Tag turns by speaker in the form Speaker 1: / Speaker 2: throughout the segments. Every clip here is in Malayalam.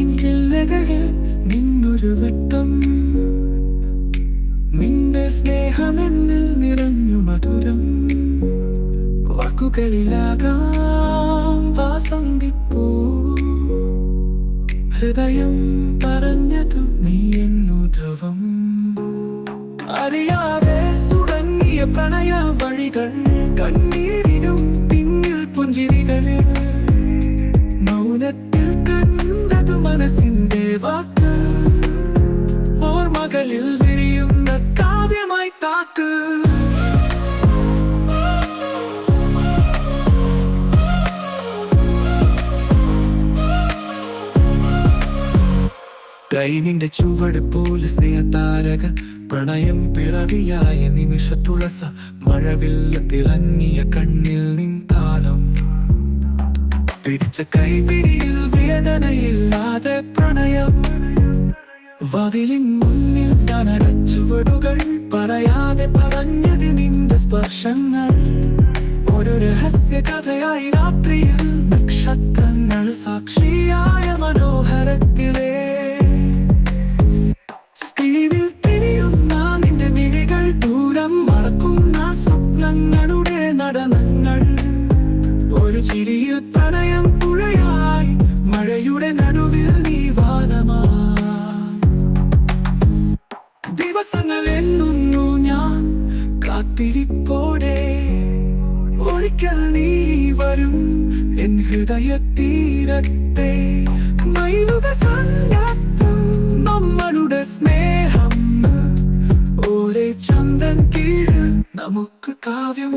Speaker 1: നെഞ്ചിൽ ലഹരിൽ നിന്നൊരു വെട്ടം, നിന്റെ സ്നേഹമെന്നിൽ നിറഞ്ഞു മധുരം. വാക്കുകളിലാകാം വാസന്തിപ്പൂ, ഹൃദയം പറഞ്ഞതു നീ എന്നുധവം. അറിയാതെ തുടങ്ങിയ പ്രണയ വഴികൾ, കണ്ണീരിനും പിന്നിൽ പുഞ്ചിരികളിൽ, മൗനത്തിൽ കണ്ടതു മനസ്സിന്റെ വാക്ക്, ഓർമ്മകളിൽ വിരിയുന്ന കാവ്യമായി കാക്ക്. കൈനിന്റെ ചുവട് പോലെ സ്നേഹതാരക, പ്രണയം പിറവിയായ നിമിഷത്തുളസ, മഴവില്ല തിളങ്ങിയ കണ്ണിൽ നിൻ താളം. പിടിച്ച കൈപിടിയിൽ വേദനയില്ലാതെ പ്രണയം, വാതിലിൻ മുന്നിൽ ചുവടുകൾ, പറയാതെ പറഞ്ഞത് നിന്റെ സ്പർശങ്ങൾ. ഒരു രഹസ്യ കഥയായി രാത്രിയിൽ നക്ഷത്രങ്ങൾ സാക്ഷിയായ മനോഹരത്തിലെ സ്ക്രീനിൽ തിരിയുന്ന നിന്റെ മിഴികൾ, ദൂരം മറക്കുന്ന സ്വപ്നങ്ങളുടെ നടനങ്ങൾ. ഒരു ചിരിയിൽ പ്രണയം പുഴയായി, മഴയുടെ നടുവിൽ നീ വാനമായി. ദിവസങ്ങൾ എണ്ണുന്നു ഞാൻ കാത്തിരിപ്പോടെ, ഒരിക്കൽ നീ വരും എൻ ഹൃദയതീരത്തെ. മയിലുകൾ കണ്ടെത്തും നമ്മളുടെ സ്നേഹം, ഓരേ ചന്ദൻ കീഴിൽ നമുക്ക് കാവ്യം.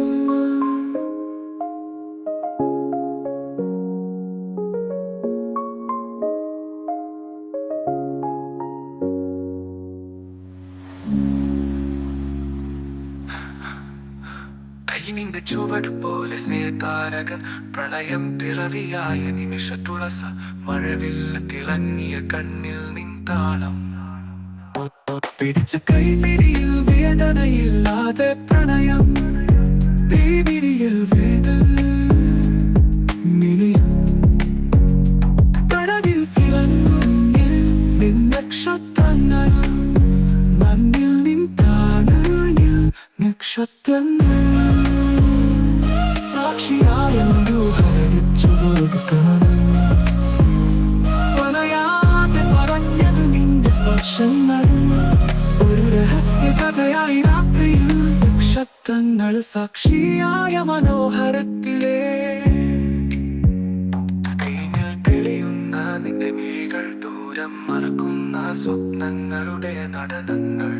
Speaker 1: കൈനിന്റെ ചുവട് പോലെ സ്നേഹതാരക, പ്രണയം പിറവിയായ നിമിഷത്തുളസ, മഴവില്ല തിളങ്ങിയ കണ്ണിൽ നിൻ താളം. പിടിച്ച കൈപിടിയിൽ വേദനയില്ലാതെ പ്രണയം, തീപിടിയിൽ വേദനയും. കടലിൽ തിളങ്ങിയ നിൻ നക്ഷത്രങ്ങൾ, മണ്ണിൽ നിൻ താണയിൽ നക്ഷത്രങ്ങൾ. സാക്ഷിയായ പറയാതെ പറഞ്ഞത് നിന്റെ സ്പർശങ്ങൾ. ഒരു രഹസ്യ കഥയായി രാത്രിയിൽ നക്ഷത്രങ്ങൾ സാക്ഷിയായ മനോഹരത്തിലെ സ്ക്രീനിൽ തെളിയുന്ന നിന്റെ മിഴികൾ, ദൂരം മറക്കുന്ന സ്വപ്നങ്ങളുടെ നടനങ്ങൾ.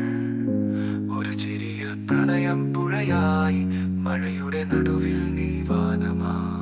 Speaker 1: ഒരു ചിരിയിൽ പ്രണയം പുഴയായി, മഴയുടെ നടുവിൽ നീ വാനമായി.